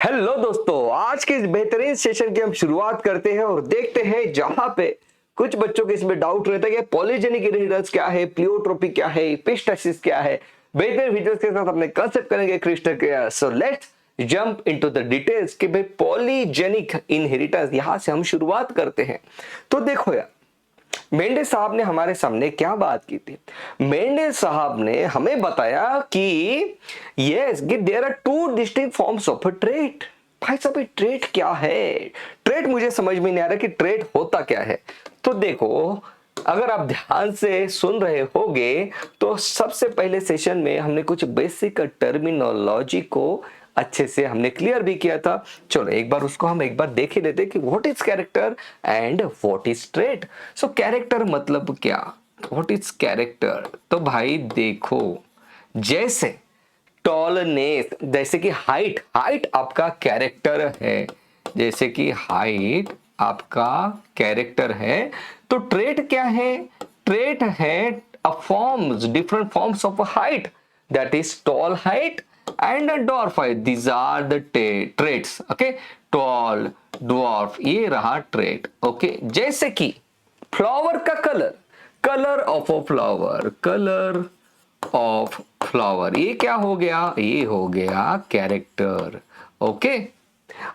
Hello दोस्तों, आज के इस बेहतरीन सेशन की हम शुरुआत करते हैं और देखते हैं जहां पे कुछ बच्चों के इसमें डाउट रहता है कि पॉलीजेनिक इनहेरिटेंस क्या है, प्लियोट्रोपी क्या है, एपिस्टासिस क्या है। बेहतरीन वीडियोस के साथ अपने कांसेप्ट करेंगे crystal clear. So let's jump into the details कि भाई पॉलीजेनिक इनहेरिटेंस यहां से हम शुरुआत करते हैं। तो देखो यार, मेंडे साहब ने हमारे सामने क्या बात की थी। मेंडे साहब ने हमें बताया कि यस कि there are two distinct forms of a trait. भाई साहब, ट्रेट क्या है? ट्रेट मुझे समझ में नहीं आ रहा कि ट्रेट होता क्या है। तो देखो, अगर आप ध्यान से सुन रहे होगे तो सबसे पहले सेशन में हमने कुछ बेसिक टर्मिनोलॉजी को अच्छे से हमने क्लियर भी किया था। चलो एक बार उसको हम एक बार देख ही लेते कि what is character and what is trait. So character मतलब क्या, व्हाट इज कैरेक्टर? तो भाई देखो, जैसे टॉलनेस, जैसे कि हाइट, हाइट आपका कैरेक्टर है। जैसे कि हाइट आपका कैरेक्टर है, तो ट्रेट क्या है? ट्रेट है a forms, different forms of height, that is tall height and dwarf height. These are the traits. Okay, tall, dwarf, ये रहा ट्रेट। ओके, जैसे कि फ्लावर का colour, colour of a flower, colour of flower, ये क्या हो गया? ये हो गया कैरेक्टर। ओके,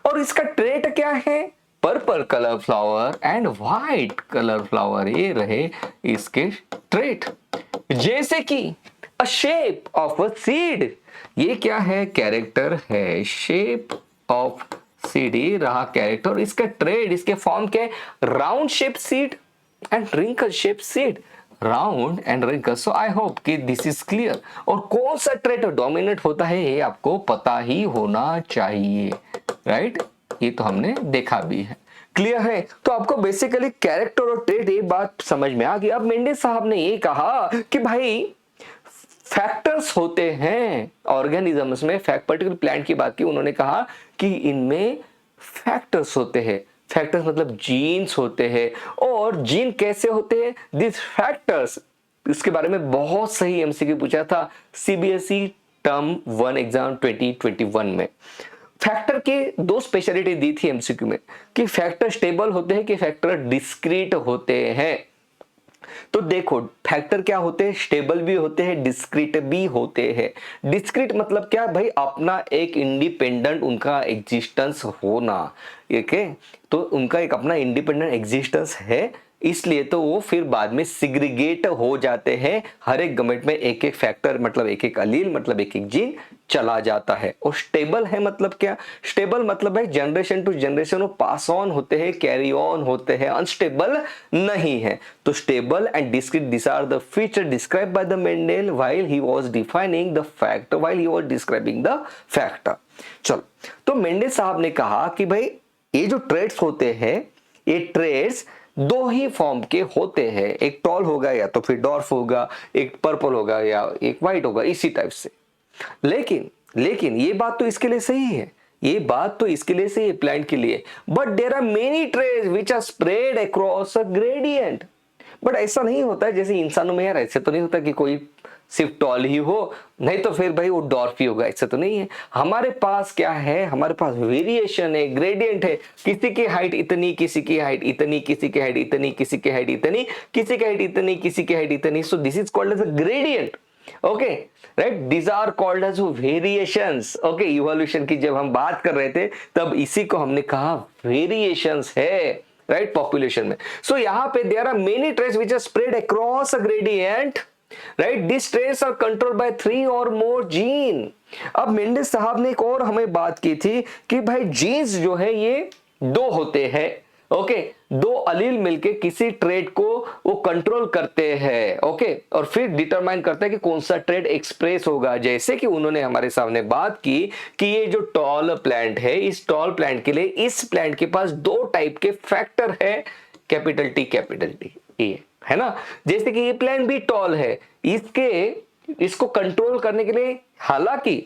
और इसका ट्रेट क्या है? Purple colour flower and white colour flower, ये रहे इसके ट्रेट। जैसे कि अ शेप ऑफ अ सीड, ये क्या है? कैरेक्टर है। शेप ऑफ सीड, ये रहा कैरेक्टर। और इसका ट्रेट, इसके फॉर्म के round shape seed and wrinkle shape seed, round and wrinkle. So I hope कि दिस इज क्लियर। और कौन सा ट्रेट डोमिनेट होता है ये आपको पता ही होना चाहिए, राइट? ये तो हमने देखा भी है। क्लियर है? तो आपको बेसिकली कैरेक्टर और ट्रेट एक बात समझ में आ गई। अब मेंडे साहब ने ये कहा कि भाई फैक्टर्स होते हैं ऑर्गेनिजम्स में, पर्टिकुलर प्लांट की बात की, उन्होंने कहा कि इनमें फैक्टर्स होते हैं। फैक्टर्स मतलब जीन्स होते हैं। और जीन कैसे होते हैं? दिस फैक्टर्स, इसके बारे में बहुत सही एमसीक्यू पूछा था सीबीएसई टर्म 1 एग्जाम 2021 में। फैक्टर के दो स्पेशलिटी दी थी एमसीक्यू में कि फैक्टर स्टेबल होते हैं कि फैक्टर डिस्क्रीट होते हैं। तो देखो, फैक्टर क्या होते हैं? स्टेबल भी होते हैं, डिस्क्रीट भी होते हैं। डिस्क्रीट मतलब क्या भाई? अपना एक इंडिपेंडेंट उनका एग्जिस्टेंस होना। ठीक है, तो उनका एक अपना इंडिपेंडेंट एग्जिस्टेंस है, इसलिए तो वो फिर बाद में सिग्रीगेट हो जाते हैं। हर एक गमेट में एक एक फैक्टर मतलब एक एक अलील मतलब एक एक जीन चला जाता है। और स्टेबल है मतलब क्या? स्टेबल मतलब है जनरेशन टू जनरेशन वो पास ऑन होते हैं, कैरी ऑन होते हैं, अनस्टेबल नहीं है। तो stable and discrete, this are the feature described by the Mendel while he was defining the factor, while he was describing the factor. चलो, तो मेंडल साहब ने कहा कि भाई ये जो ट्रेड्स होते हैं, ये ट्रेड्स दो ही फॉर्म के होते हैं। एक टॉल होगा या तो फिर डॉर्फ होगा, एक पर्पल होगा या एक व्हाइट होगा, इसी टाइप से। लेकिन लेकिन ये बात तो इसके लिए सही है, ये बात तो इसके लिए सही है, प्लांट के लिए। But there are many traits which are spread across a gradient. But ऐसा नहीं होता है जैसे इंसानों में यार, ऐसे तो नहीं होता कि कोई सिर्फ टॉल ही हो, नहीं तो फिर भाई वो डॉर्फ ही होगा, ऐसा तो नहीं है। हमारे पास क्या है? हमारे पास वेरिएशन है, ग्रेडियंट है। किसी की हाइट इतनी, किसी की हाइट इतनी, किसी की हाइट इतनी, किसी की हाइट इतनी, किसी की हाइट इतनी, किसी की हाइट इतनी। So this is called as a gradient. Okay, right, these are called as variations. Okay, evolution की जब हम बात कर रहे थे तब इसी को हमने कहा वेरिएशंस है, राइट, पॉपुलेशन में। सो यहां पे there are many traits which are spread across a gradient, right. This traits are controlled by 3 और मोर जीन। अब मेंडे साहब ने एक और हमें बात की थी कि भाई जीन्स जो है ये दो होते हैं। ओके, दो अलील मिलके किसी ट्रेड को वो कंट्रोल करते हैं। ओके, और फिर डिटरमाइन करते हैं कि कौन सा ट्रेड एक्सप्रेस होगा। जैसे कि उन्होंने हमारे सामने बात की कि ये जो टॉल प्लांट है, इस टॉल प्लांट के लिए इस प्लांट के पास दो टाइप के फैक्टर है, कैपिटल टी, ये है ना। जैसे कि ये प्लांट भी टॉल है, इसको कंट्रोल करने के लिए, हालांकि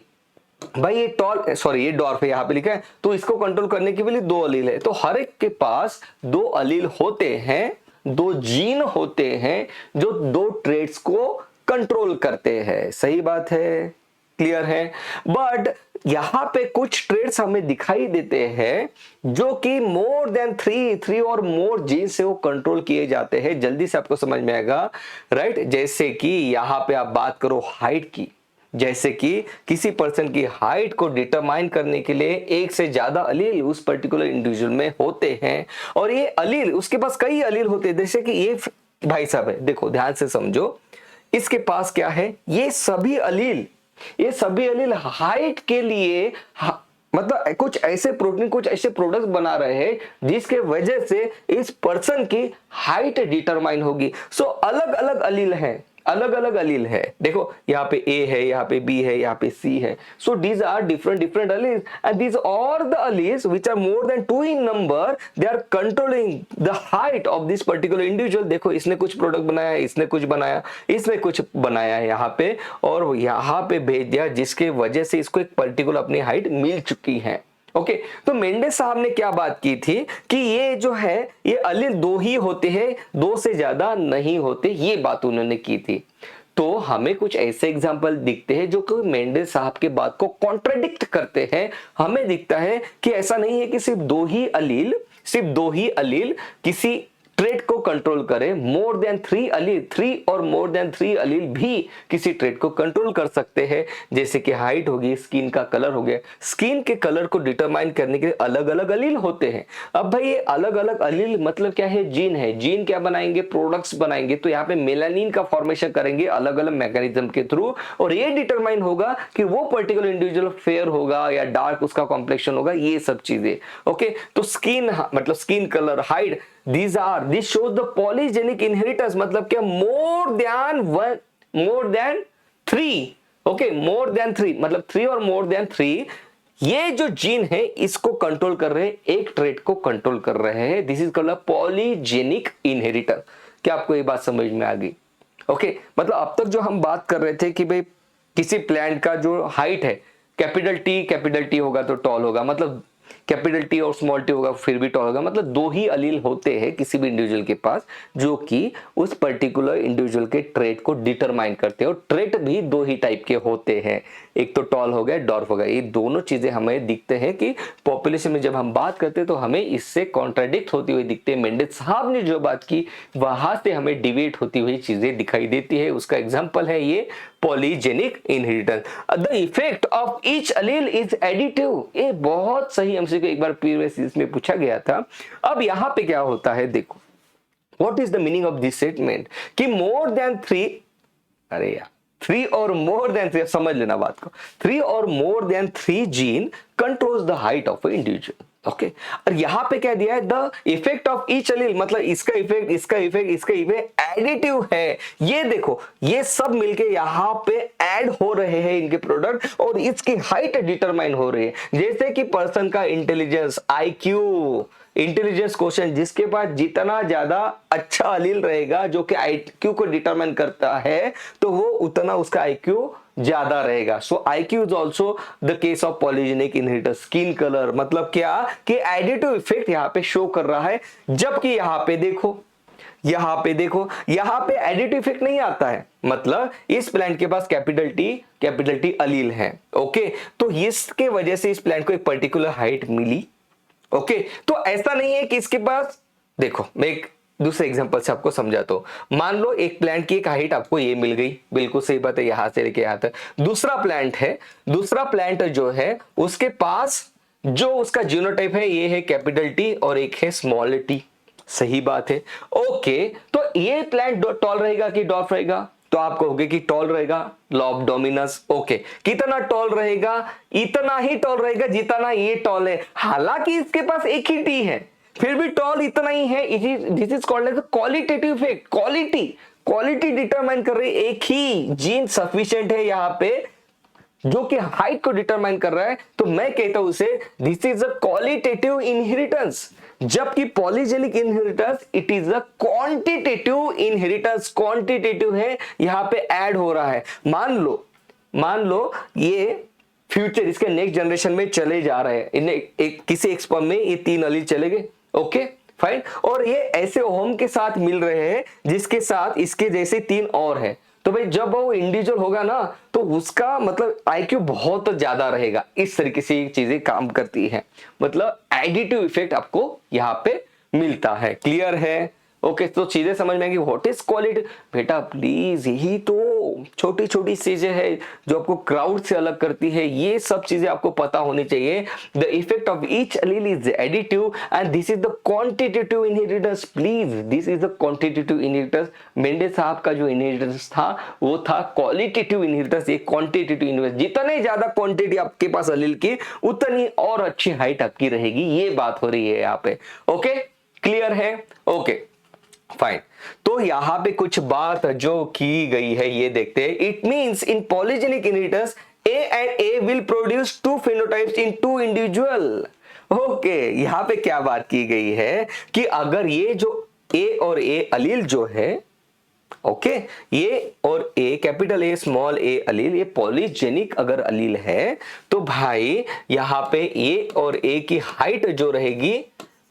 भाई ये टॉल, सॉरी ये डॉर्फ है, यहां पे लिखा है, तो इसको कंट्रोल करने के लिए दो अलील है। तो हर एक के पास दो अलील होते हैं, दो जीन होते हैं जो दो ट्रेड्स को कंट्रोल करते हैं। सही बात है, क्लियर है। बट यहां पे कुछ ट्रेड्स हमें दिखाई देते हैं जो कि मोर देन थ्री और मोर जीन से वो कंट्रोल किए जाते हैं। जल्दी से आपको समझ में आएगा, राइट। जैसे कि यहां पे आप बात करो हाइट की, जैसे कि किसी पर्सन की हाइट को डिटरमाइन करने के लिए एक से ज्यादा अलील उस पर्टिकुलर इंडिविजुअल में होते हैं, और ये अलील उसके पास कई अलील होते हैं। जैसे कि ये भाई साहब है, देखो ध्यान से समझो, इसके पास क्या है, ये सभी अलील हाइट के लिए मतलब कुछ ऐसे प्रोटीन, कुछ ऐसे प्रोडक्ट्स बना रहे हैं जिसके वजह से इस पर्सन की हाइट डिटरमाइन होगी। सो अलग अलग अलील है। देखो यहाँ पे ए है, यहाँ पे बी है, यहाँ पे सी है। So these are different alleles and these are the alleles which are more than 2 in number, they are controlling the height of this particular individual. देखो इसने कुछ प्रोडक्ट बनाया, इसने कुछ बनाया, इसने कुछ बनाया है यहाँ पे, और यहाँ पे भेज दिया, जिसके वजह से इसको एक पर्टिकुलर अपनी हाइट मिल चुकी है। ओके, तो मेंडेस साहब ने क्या बात की थी कि ये जो है ये अलील 2 ही होते हैं, 2 से ज्यादा नहीं होते, ये बात उन्होंने की थी। तो हमें कुछ ऐसे एग्जाम्पल दिखते हैं जो कि मेंडेस साहब के बात को कॉन्ट्रडिक्ट करते हैं। हमें दिखता है कि ऐसा नहीं है कि सिर्फ दो ही अलील किसी ट्रेट को कंट्रोल करे, मोर देन 3 अलील, 3 और मोर देन 3 अलील भी किसी ट्रेट को कंट्रोल कर सकते हैं। जैसे कि हाइट होगी, स्किन का कलर हो गया, स्किन के कलर को डिटरमाइन करने के लिए अलग अलग अलील होते हैं। अब भाई ये अलग अलग अलील मतलब क्या है, जीन है। जीन क्या बनाएंगे, प्रोडक्ट्स बनाएंगे, तो यहाँ पे मेलानिन का फॉर्मेशन करेंगे अलग अलग मैकेनिज्म के थ्रू, और ये डिटरमाइन होगा कि वो पर्टिकुलर इंडिविजुअल फेयर होगा या डार्क उसका कॉम्प्लेक्शन होगा, ये सब चीजें। ओके, तो स्किन मतलब skin colour, height, this shows the polygenic inheritance, मतलब क्या, more than 3। Okay, more than 3 मतलब 3 और more than 3, ये जो जीन है इसको कंट्रोल कर रहे हैं, एक ट्रेट को कंट्रोल कर रहे हैं। This is called polygenic inheritance. क्या आपको ये बात समझ में आ गई? ओके, मतलब अब तक जो हम बात कर रहे थे कि भाई किसी प्लांट का जो हाइट है, कैपिटल टी होगा तो टॉल होगा, मतलब कैपिटल टी और स्मॉल टी होगा फिर भी टॉल होगा, मतलब 2 ही अलील होते हैं किसी भी इंडिविजुअल के पास जो कि उस पर्टिकुलर इंडिविजुअल के ट्रेट को डिटरमाइन करते हैं। और ट्रेट भी 2 ही टाइप के होते हैं, एक तो टॉल हो गया, डॉर्फ हो गया। ये दोनों चीजें हमें दिखते हैं कि पॉपुलेशन में जब हम बात करते हैं तो हमें इससे कॉन्ट्राडिक्ट होती हुई दिखते हैं। मेंडेस साहब ने जो बात की वहां से हमें डिबेट होती हुई चीजें दिखाई देती है। उसका एग्जाम्पल है ये polygenic inheritance. The effect of each Aleel is additive. ये बहुत सही एमसीक्यू एक बार प्रीवियस इसमें पूछा गया था। अब यहां पे क्या होता है, देखो what is the meaning of this statement कि मोर देन 3, अरे यार 3 और मोर देन 3, समझ लेना बात को, 3 और more than 3 gene controls the height of A individual. Okay, और यहां पे क्या दिया है, द इफेक्ट ऑफ ईच अलील, मतलब इसका इफेक्ट एडिटिव है। ये देखो ये सब मिलके यहां पे ऐड हो रहे हैं इनके प्रोडक्ट, और इसकी हाइट डिटरमाइन हो रही है। जैसे कि पर्सन का इंटेलिजेंस, इंटेलिजेंस क्वेश्चन, जिसके पास जितना ज्यादा अच्छा अलील रहेगा जो कि आईक्यू को डिटरमाइन करता है, तो वो उतना उसका आईक्यू ज्यादा रहेगा। So IQ is also the case of polygenic inheritance. Skin colour मतलब क्या कि एडिटिव इफेक्ट यहाँ पे शो कर रहा है, जबकि यहाँ पे देखो यहाँ पे एडिटिव इफेक्ट नहीं आता है। मतलब इस प्लांट के पास कैपिटल टी अलील है। ओके, तो इसके वजह से इस प्लांट को एक पर्टिकुलर हाइट मिली। ओके, तो ऐसा नहीं है कि इसके पास, देखो मैं एक दूसरे एग्जांपल से आपको समझाता हूं। मान लो एक प्लांट की एक हाइट आपको ये मिल गई, बिल्कुल सही बात है, यहां से लेके यहां तक। दूसरा प्लांट जो है उसके पास जो उसका जीनोटाइप है ये है कैपिटल टी और एक है स्मॉल टी। सही बात है। ओके, तो ये प्लांट टॉल रहेगा कि डॉर्फ रहेगा? तो आप कहोगे कि टॉल रहेगा, लॉ ऑफ डोमिनेंस। ओके, कितना टॉल रहेगा? इतना ही टॉल रहेगा जितना ये टॉल है। हालांकि इसके पास एक ही टी है, फिर भी टॉल इतना ही है। This is called as qualitative effect. Quality determine कर रही है, एक ही जीन सफिशिएंट है यहाँ पे जो कि हाइट को डिटरमाइन कर रहा है। तो मैं कहता हूं उसे this is a qualitative inheritance, जबकि polygenic inheritance it is a quantitative inheritance. Quantitative है, यहां पे ऐड हो रहा है। मान लो ये फ्यूचर इसके नेक्स्ट जनरेशन में चले जा रहे हैं, इन्हें किसी एक स्पर्म में ये 3 अलील चले गए। ओके फाइन, और ये ऐसे होम के साथ मिल रहे हैं जिसके साथ इसके जैसे 3 और है। तो भाई जब वो इंडिविजुअल होगा ना तो उसका मतलब आईक्यू बहुत ज्यादा रहेगा। इस तरीके से ये चीजें काम करती है, मतलब एडिटिव इफेक्ट आपको यहाँ पे मिलता है। क्लियर है? ओके तो चीजें समझ में आएगी। What is quality? बेटा प्लीज यही तो छोटी छोटी चीजें हैं जो आपको क्राउड से अलग करती है, ये सब चीजें आपको पता होनी चाहिए। The effect of each Aleel is additive and this is the quantitative inheritance. Please this is the quantitative inheritance. मेंडे साहब का जो इनहेरिटेंस था वो था क्वालिटेटिव इनहेरिटेंस, ये क्वांटिटेटिव इनहेरिटेंस। जितने ज्यादा क्वांटिटी आपके पास अलील की उतनी और अच्छी हाइट आपकी रहेगी, ये बात हो रही है यहाँ पे। ओके क्लियर है? Okay fine. तो यहां पे कुछ बात जो की गई है ये देखते हैं। It means in polygenic inheritance A and A will produce two phenotypes in two individual. Okay यहां पे क्या बात की गई है कि अगर ये जो ए और ए अलील जो है, ओके ये और ए कैपिटल ए स्मॉल ए अलील, ये पॉलीजेनिक अगर अलील है तो भाई यहां पे ए और ए की हाइट जो रहेगी,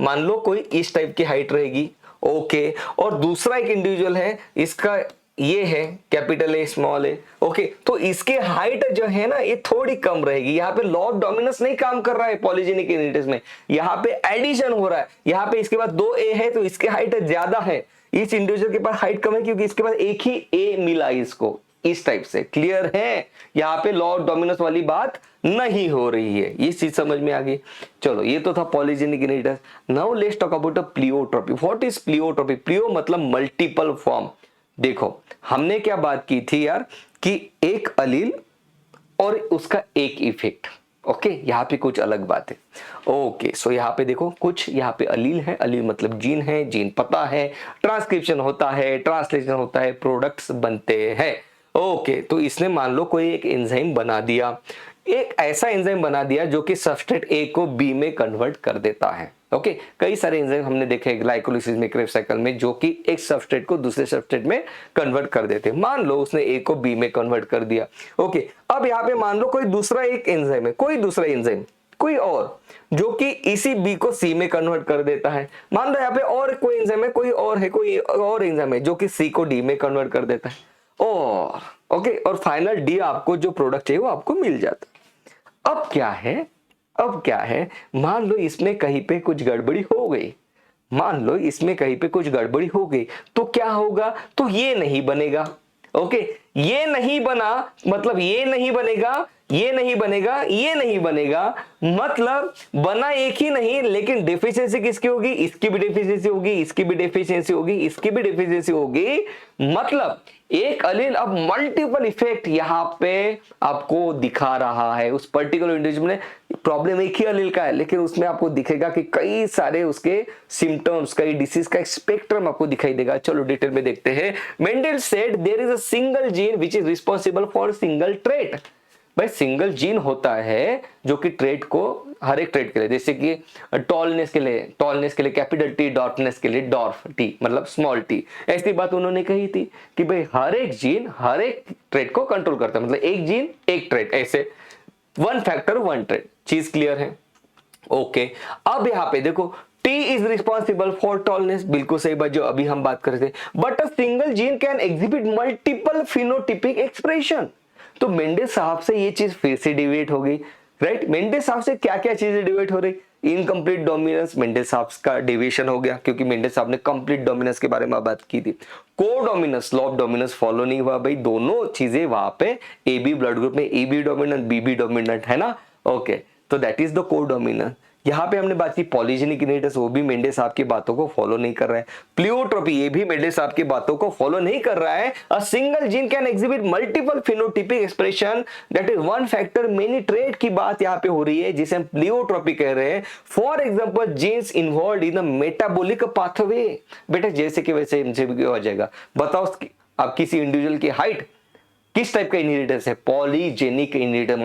मान लो कोई इस टाइप की हाइट रहेगी। ओके और दूसरा एक इंडिविजुअल है, इसका ये है capital A small A. Okay तो इसके हाइट जो है ना ये थोड़ी कम रहेगी। यहाँ पे लॉ ऑफ डोमिनेंस नहीं काम कर रहा है पॉलीजेनिक इनहेरिटेंस में, यहाँ पे एडिशन हो रहा है। यहाँ पे इसके बाद दो ए है तो इसके हाइट ज्यादा है, इस इंडिविजुअल के पास हाइट कम है क्योंकि इसके पास एक ही ए मिला इसको, इस टाइप से। क्लियर है? यहाँ पे लॉ ऑफ डोमिनेंस वाली बात नहीं हो रही है, ये चीज समझ में आ गई। चलो ये तो था polygenic inheritance. Now let's talk about pleiotropy. What is pleiotropy? Pleio मतलब मल्टीपल फॉर्म। देखो हमने क्या बात की थी यार कि एक अलील और उसका एक इफेक्ट। ओके यहाँ पे कुछ अलग बात है। ओके सो यहाँ पे देखो कुछ यहाँ पे अलील है, अलील मतलब जीन है, जीन पता है, ट्रांसक्रिप्शन होता है, ट्रांसलेशन होता है, प्रोडक्ट्स बनते हैं। ओके तो इसने मान लो कोई एक एंजाइम बना दिया, एक ऐसा एंजाइम बना दिया जो कि सबस्ट्रेट ए को बी में कन्वर्ट कर देता है। ओके कई सारे एंजाइम हमने देखे ग्लाइकोलिसिस में, क्रेब्स साइकिल में, जो कि एक सबस्ट्रेट को दूसरे सबस्ट्रेट में कन्वर्ट कर देते हैं। मान लो उसने ए को बी में कन्वर्ट कर दिया। ओके अब यहाँ पे मान लो कोई दूसरा एक एंजाइम है, कोई दूसरा एंजाइम कोई और जो कि इसी बी को सी में कन्वर्ट कर देता है। मान लो यहाँ पे और कोई एंजाइम है, कोई और है, कोई और एंजाइम है जो कि सी को डी में कन्वर्ट कर देता है। और ओके और फाइनल डी आपको जो प्रोडक्ट चाहिए वो आपको मिल जाता है। अब क्या है, अब क्या है, मान लो इसमें कहीं पे कुछ गड़बड़ी हो गई, मान लो इसमें कहीं पे कुछ गड़बड़ी हो गई तो क्या होगा? तो ये नहीं बनेगा। ओके ये नहीं बना मतलब ये नहीं बनेगा, ये नहीं बनेगा, ये नहीं बनेगा, मतलब बना एक ही नहीं लेकिन डेफिशिएंसी किसकी होगी? इसकी भी डेफिशिएंसी होगी, इसकी भी डेफिशिएंसी होगी, इसकी भी डेफिशिएंसी होगी। मतलब एक अलील अब मल्टीपल इफेक्ट यहाँ पे आपको दिखा रहा है। उस पर्टिकुलर इंडिविजुअल में प्रॉब्लम एक ही अलील का है लेकिन उसमें आपको दिखेगा कि कई सारे उसके सिम्टम्स, कई डिसीज का स्पेक्ट्रम आपको दिखाई देगा। चलो डिटेल में देखते हैं। Mendel said there is a single gene which is responsible for single trait. भाई सिंगल जीन होता है जो कि ट्रेट को, हर एक ट्रेट के लिए, जैसे कि टॉलनेस के लिए कैपिटल टी, डॉर्फनेस के लिए डॉर्फ टी मतलब स्मॉल टी। ऐसी बात उन्होंने कही थी कि भाई हर एक जीन हर एक ट्रेट को कंट्रोल करता है, मतलब एक जीन एक ट्रेट, ऐसे वन फैक्टर वन ट्रेट। चीज क्लियर है? ओके अब यहाँ पे देखो T is responsible for tallness, बिल्कुल सही बात जो अभी हम बात कर रहे थे। But a single gene can exhibit multiple phenotypic expression. तो मेंडे साहब से ये चीज फिर से डिवेट हो गई, राइट? मेंडे साहब से क्या क्या चीजें डिवेट हो रही? इनकम्प्लीट डोमिनेंस, मेंडे साहब का डेविएशन हो गया क्योंकि मेंडे साहब ने कंप्लीट डोमिनेंस के बारे में बात की थी। को dominance, law of dominance follow नहीं हुआ भाई, दोनों चीजें वहां पे ए बी ब्लड ग्रुप में A B dominant B B dominant है ना। ओके तो that is the codominance. यहाँ पे हमने बात की पॉलीजेनिक इनहेरिटेंस, वो भी मेंडे साहब की बातों को फॉलो नहीं कर रहा है। प्लियोट्रोपी ये भी मेंडे साहब की बातों को फॉलो नहीं कर रहा है। अ single gene can exhibit multiple phenotypic expression that is one factor many trait की बात यहाँ पे हो रही है जिसे हम प्लियोट्रोपी कह रहे हैं। For example jeans involve in the metabolic pathway. बेटा जैसे कि वैसे इनसे भी हो जाएगा। बताओ अब किसी इंडिविजुअल की हाइट किस टाइप का इनहेरिटेंस है? Polygenic inheritance,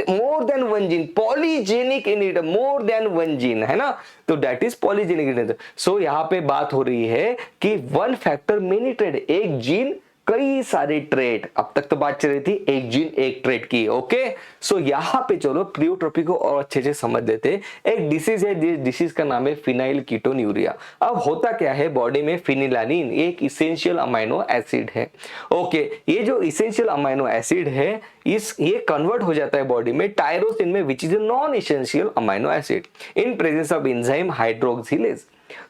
more than one gene, polygenic inheritance, more than one gene, है ना? तो दैट इज पॉलीजेनिक इनहेरिटेंस। सो यहाँ पे बात हो रही है कि वन फैक्टर मेनी ट्रेट, एक जीन कई सारे ट्रेट, अब तक तो बात चल रही थी एक जीन एक ट्रेट की। ओके, सो यहाँ पे चलो प्लियोट्रोपी को और अच्छे से समझ देते। एक डिसीज है, डिसीज का नाम है फिनाइल कीटोन्यूरिया। अब होता क्या है, बॉडी में फिनिलानिन एक इसेंशियल अमाइनो एसिड है। ओके, ये जो इसेंशियल अमाइनो एसिड है ये कन्वर्ट हो जाता है बॉडी में टायरोसिन में, which is a non essential amino acid in presence of enzyme hydroxylase.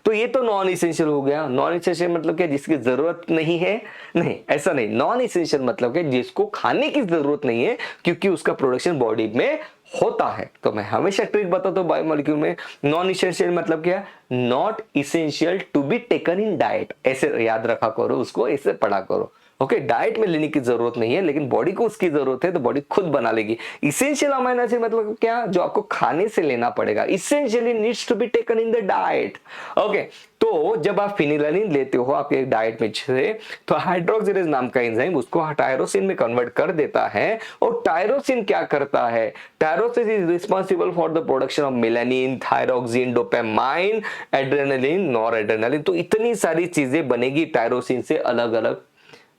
तो ये तो नॉन इसेंशियल हो गया। नॉन इसेंशियल मतलब क्या, जिसकी जरूरत नहीं है, नहीं ऐसा नहीं। नॉन इसेंशियल मतलब क्या, जिसको खाने की जरूरत नहीं है क्योंकि उसका प्रोडक्शन बॉडी में होता है। तो मैं हमेशा ट्रिक बताता हूं बायोमोलिक्यूल में, नॉन इसेंशियल मतलब क्या, not essential to be taken in diet, ऐसे याद रखा करो, उसको ऐसे पढ़ा करो। ओके, डाइट में लेने की जरूरत नहीं है लेकिन बॉडी को उसकी जरूरत है तो बॉडी खुद बना लेगी। इसेंशियल अमाइनो एसिड मतलब क्या, जो आपको खाने से लेना पड़ेगा, essentially needs to be taken in the diet. Okay, तो जब आप फिनिलानिन लेते हो आपके डाइट में से, तो हाइड्रोक्सिलेज नाम का एंजाइम उसको टायरोसिन में कन्वर्ट कर देता है। और टायरोसिन क्या करता है, tyrosine is responsible for the production of melanin, thyroxine, dopamine, adrenaline, nor adrenaline. तो इतनी सारी चीजें बनेगी टायरोसिन से अलग अलग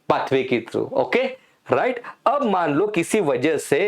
पाथवे के थ्रू। ओके राइट, अब मान लो किसी वजह से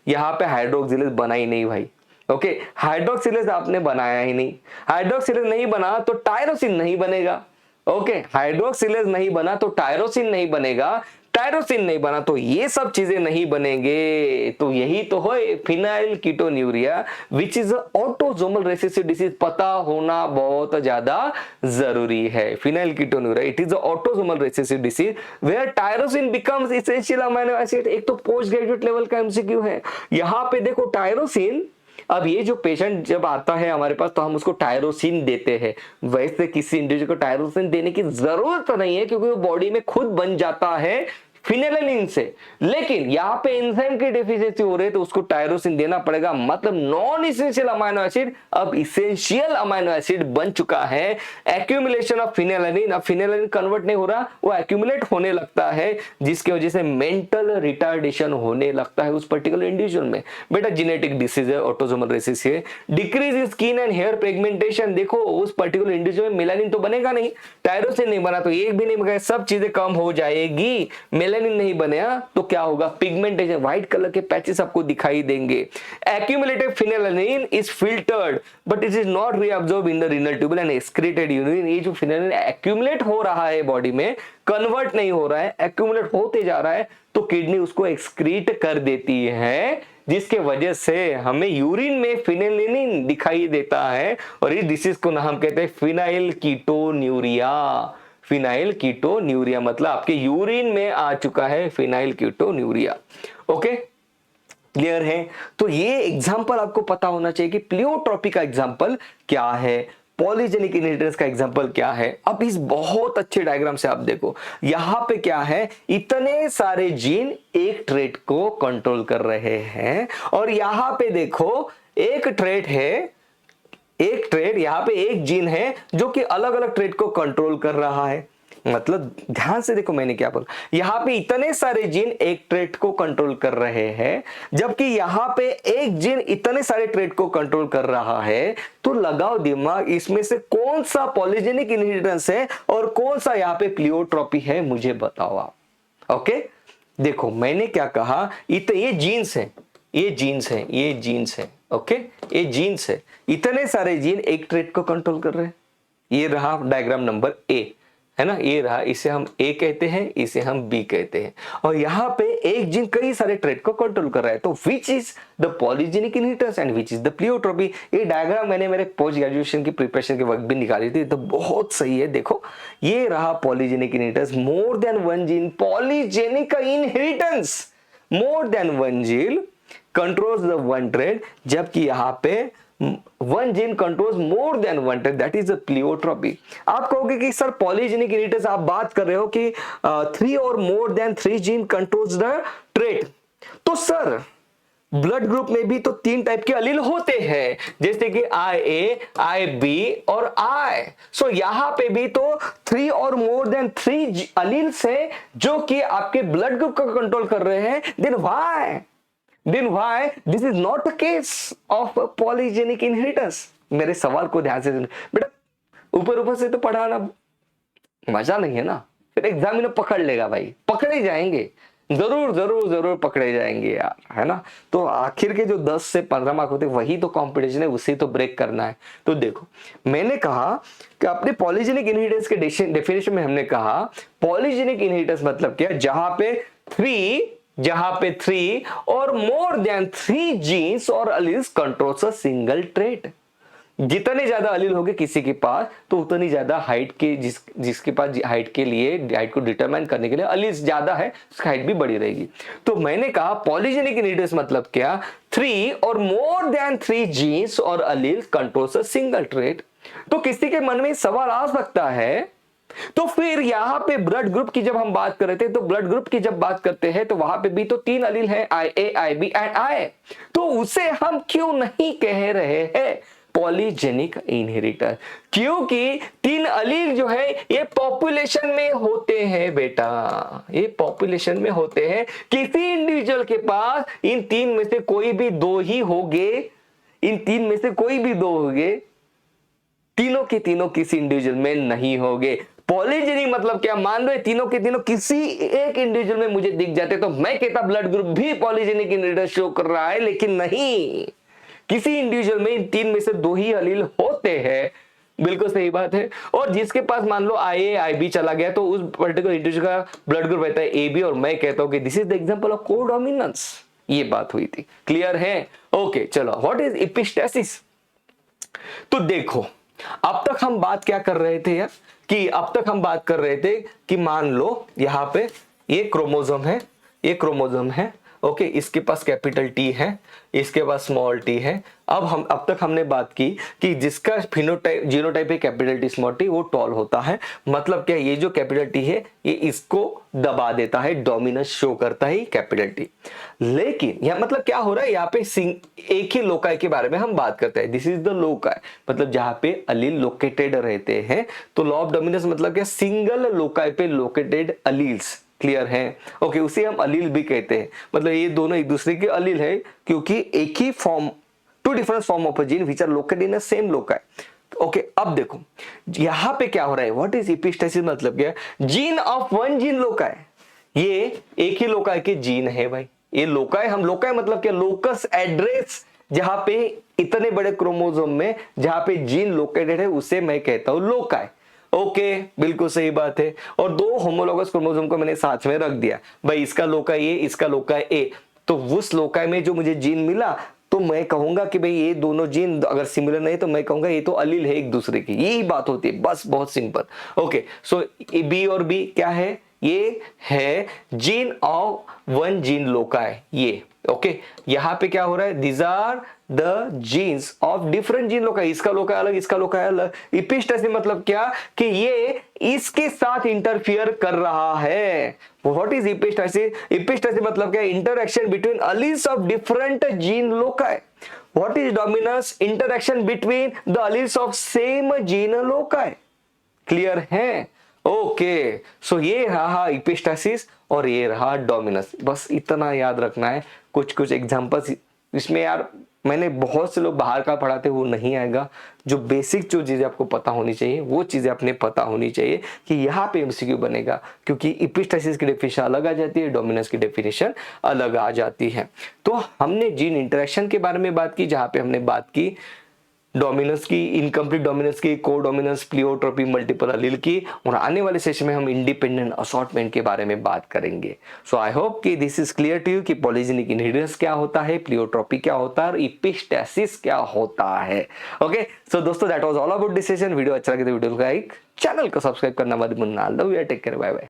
यहां पे हाइड्रोक्सिलेज बना ही नहीं भाई। ओके, हाइड्रोक्सिलेज आपने बनाया ही नहीं, हाइड्रोक्सिलेज नहीं बना तो टायरोसिन नहीं बनेगा। ओके, हाइड्रोक्सिलेज नहीं बना तो टायरोसिन नहीं बनेगा, टायरोसिन नहीं बना तो ये सब चीजें नहीं बनेंगे। तो यही तो है phenylketonuria which is autosomal recessive disease. पता होना बहुत ज्यादा जरूरी है। Phenylketonuria it is autosomal recessive disease where tyrosine becomes essential amino acid. एक तो पोस्ट ग्रेजुएट लेवल का एमसीक्यू है। यहां पे देखो टायरोसिन, अब ये जो पेशेंट जब आता है हमारे पास तो हम उसको टायरोसिन देते हैं। वैसे किसी इंडिविजुअल को टायरोसिन देने की जरूरत नहीं है क्योंकि वो बॉडी में खुद बन जाता है फिनेलेनिन से। लेकिन यहाँ पे एंजाइम की डेफिशिएंसी हो रही है तो उसको टायरोसिन देना पड़ेगा। मतलब नॉन इसेंशियल अमाइनो एसिड अब इसेंशियल अमाइनो एसिड बन चुका है। एक्यूमुलेशन ऑफ फिनेलेनिन, अब फिनेलेनिन कन्वर्ट नहीं हो रहा, वो एक्यूमुलेट होने लगता है जिसकी वजह से मेंटल रिटार्डेशन होने लगता है उस पर्टिकुलर इंडिविजुअल में। बेटा जेनेटिक डिसीज है, ऑटोसोमल रिसेसिव है। Decrease in skin and hair pigmentation, देखो उस पर्टिकुलर इंडिविजुअल में मेलानिन तो बनेगा नहीं, टायरोसिन नहीं बना तो एक भी नहीं बनेगा, सब चीजें कम हो जाएगी। मेलानिन नहीं बनेगा तो क्या होगा, पिगमेंटेशन, व्हाइट कलर के पैचेस आपको दिखाई देंगे। Accumulated phenylalanine is filtered but it is not reabsorb in the renal tubule and excreted urine. ये जो फिनेलेनिन एक्यूमुलेट हो रहा है बॉडी में, कन्वर्ट नहीं हो रहा है, एक्यूमुलेट होते जा रहा है तो किडनी उसको एक्सक्रीट कर देती है, जिसके वजह से हमें यूरिन में फिनेलेनिन दिखाई देता है। और इस डिसीज को नाम कहते हैं फिनाइल कीटोन्यूरिया। फिनाइल कीटोन्यूरिया मतलब आपके यूरिन में आ चुका है फिनाइल कीटोन्यूरिया। ओके, क्लियर है। तो ये एग्जांपल आपको पता होना चाहिए कि प्लियोट्रोपी का एग्जांपल क्या है, पॉलीजेनिक इनहेरिटेंस का एग्जांपल क्या है। अब इस बहुत अच्छे डायग्राम से आप देखो, यहां पे क्या है, इतने सारे जीन एक ट्रेट को कंट्रोल कर रहे हैं। और यहां पे देखो एक ट्रेट है, एक ट्रेट, यहां पे एक जीन है जो कि अलग अलग ट्रेट को कंट्रोल कर रहा है। मतलब ध्यान से देखो मैंने क्या बोला, यहां पे इतने सारे जीन एक ट्रेट को कंट्रोल कर रहे हैं, जबकि यहां पे एक जीन इतने सारे ट्रेट को कंट्रोल कर रहा है। तो लगाओ दिमाग, इसमें से कौन सा पॉलीजेनिक इनहेरिटेंस है और कौन सा यहां पे प्लियोट्रोपी है, मुझे बताओ आप। ओके, देखो मैंने क्या कहा, ये जीन्स है, ये जीन्स है, ये जीन्स है। ओके, ये जीन्स है, इतने सारे जीन एक ट्रेट को कंट्रोल कर रहे हैं। ये रहा डायग्राम नंबर ए, है ना, ये रहा, इसे हम ए कहते हैं, इसे हम बी कहते हैं। और यहाँ पे एक जीन कई सारे ट्रेट को कंट्रोल कर रहा है। तो which is the polygenic inheritance and which is the pleiotropy. ये डायग्राम मैंने मेरे पोस्ट ग्रेजुएशन की प्रिपरेशन के वक्त भी निकाली थी, तो बहुत सही है। देखो ये रहा polygenic inheritance, more than one gene, polygenic inheritance, more than one gene controls the one trait, जबकि यहां पे one gene controls more than one trait, that is a pleiotropy. आप कहोगे कि सर पॉलीजेनिक इनहेरिटेंस आप बात कर रहे हो कि 3 और more than 3 gene controls the trait, तो सर ब्लड ग्रुप में भी तो 3 टाइप के अलील होते हैं, जैसे कि IA, IB और I। सो यहां पे भी तो 3 और मोर देन 3 अलील्स हैं जो कि आपके ब्लड ग्रुप को कंट्रोल कर रहे हैं। Then why this is not the case of polygenic inheritance? मेरे सवाल को ध्यान से सुनो बेटा, ऊपर ऊपर से तो पढ़ाना मजा नहीं है ना। फिर एग्जामिनर पकड़ लेगा भाई, पकड़े जाएंगे, जरूर जरूर जरूर पकड़े जाएंगे यार, है ना। तो आखिर के जो 10 से 15 मार्क होते हैं वही तो कंपटीशन है, उसे तो ब्रेक करना है। तो देखो मैंने कहा कि अपने पॉलीजेनिक इनहेरिटेंस के डेफिनेशन में हमने कहा पॉलीजेनिक इनहेरिटेंस मतलब क्या, जहां पे 3 और मोर देन 3 जीन्स और alleles controls a single trait. जितने ज्यादा अलील होंगे किसी के पास तो उतनी ज्यादा हाइट के जिसके पास हाइट के लिए हाइट को डिटरमाइन करने के लिए अलील्स ज्यादा है, उसकी हाइट भी बड़ी रहेगी। तो मैंने कहा पॉलीजेनिक इनहेरिटेंस मतलब क्या, 3 और मोर देन 3 जीन्स और alleles controls a single trait. तो किसी के मन में सवाल आ सकता है, तो फिर यहां पे ब्लड ग्रुप की जब हम बात कर रहे थे, तो ब्लड ग्रुप की जब बात करते हैं तो वहां पे भी तो 3 अलील है, IA, IB एंड I, तो उसे हम क्यों नहीं कह रहे हैं पॉलीजेनिक इनहेरिटेंस? क्योंकि 3 अलील जो है ये पॉपुलेशन में होते हैं बेटा, ये पॉपुलेशन में होते हैं। किसी इंडिविजुअल के पास इन 3 में से कोई भी 2 ही होंगे, इन 3 में से कोई भी 2 होंगे, तीनों के तीनों किसी इंडिविजुअल में नहीं होंगे। पॉलीजेनिक मतलब क्या, मान लो तीनों के तीनों किसी एक इंडिविजुअल में मुझे दिख जाते तो मैं कहता ब्लड ग्रुप भी पॉलीजेनिक इनहेरिटेंस शो कर रहा है, लेकिन नहीं, किसी इंडिविजुअल में इन 3 में से 2 ही अलील होते हैं। बिल्कुल सही बात है। और जिसके पास मान लो IA, IB चला गया तो उस पर्टिकुलर इंडिविजुअल का ब्लड ग्रुप रहता है AB, और मैं कहता हूं कि this is the example of codominance. ये बात हुई थी, क्लियर है? ओके चलो, व्हाट इज एपिस्टेसिस? तो देखो अब तक हम बात क्या कर रहे थे यार, कि अब तक हम बात कर रहे थे कि मान लो यहां पे ये क्रोमोसोम है, ये क्रोमोसोम है, ओके, इसके पास कैपिटल T है, इसके पास स्मॉल t है। अब तक हमने बात की कि जिसका फिनोटाइप जीनोटाइप है कैपिटल T स्मॉल t, वो टॉल होता है। मतलब क्या, ये जो कैपिटल T है ये इसको दबा देता है, डोमिनेंस शो करता है कैपिटल T। लेकिन यह मतलब क्या हो रहा है, यहाँ पे एक ही लोकाई के बारे में हम बात करते हैं, दिस इज द लोकाई, मतलब जहां पे अलील लोकेटेड रहते हैं। तो लॉ ऑफ डोमिनेंस मतलब क्या, सिंगल लोकाई पे लोकेटेड अलील्स, क्लियर है? ओके, उसे हम अलील भी कहते हैं, मतलब ये दोनों एक दूसरे के अलील है, क्योंकि एक ही form, 2 different form of a gene which are located in a same loci. Okay, अब देखो यहां पे क्या हो रहा है, व्हाट इज एपिस्टेसिस मतलब क्या, gene of one gene loci, ये एक ही लोकाई के जीन है भाई। ये लोकाई, हम लोकाई मतलब क्या, लोकस एड्रेस, जहां पे इतने बड़े क्रोमोसोम में जहां पे जीन लोकेटेड है उसे मैं कहता हूं लोकाई। ओके, बिल्कुल सही बात है। और 2 होमोलॉगस क्रोमोसोम को मैंने साथ में रख दिया भाई, इसका लोकाई ए, इसका लोकाई ए, तो उस लोकाई में जो मुझे जीन मिला तो मैं कहूंगा कि भाई ये दोनों जीन अगर सिमिलर नहीं तो मैं कहूंगा ये तो अलील है एक दूसरे की, यही बात होती है, बस बहुत सिंपल। ओके, सो बी और बी क्या है, ये है gene of one gene loci, ये ओके। यहां पे क्या हो रहा है, these are the genes of different gene loci, इसका लोकाई अलग, इसका लोकाई अलग। एपिस्टेसिस मतलब क्या, कि ये इसके साथ इंटरफियर कर रहा है। What is epistasis? एपिस्टेसिस मतलब क्या, interaction between alleles of different gene loci. What is dominance? Interaction between the alleles of same gene loci, clear है? ओके, सो ये रहा एपिस्टेसिस और ये रहा डोमिनेंस, बस इतना याद रखना है। कुछ कुछ एग्जांपल्स इसमें यार मैंने बहुत से लोग बाहर का पढ़ाते, वो नहीं आएगा। जो बेसिक जो चीजें आपको पता होनी चाहिए वो चीजें अपने पता होनी चाहिए कि यहाँ पे एमसीक्यू बनेगा, क्योंकि एपिस्टेसिस की डेफिनेशन अलग आ जाती है, डोमिनेंस की डेफिनेशन अलग आ जाती है। तो हमने जीन इंटरेक्शन के बारे में बात की, जहां पे हमने बात की डोमिनेंस की, इनकम्प्लीट डोमिनेंस की, को डोमिनेंस, प्लियोट्रोपी, मल्टीपल अलील की, और आने वाले सेशन में हम इंडिपेंडेंट असॉर्टमेंट के बारे में बात करेंगे। सो आई होप कि this is clear to you कि पॉलीजेनिक इनहेरिटेंस क्या होता है, प्लियोट्रोपी क्या होता है और एपिस्टेसिस क्या होता है। ओके, सो दोस्तों that was all about this session. Video अच्छा लगे तो वीडियो को लाइक, चैनल को सब्सक्राइब करना मत भूलना। Love you, take care, bye bye.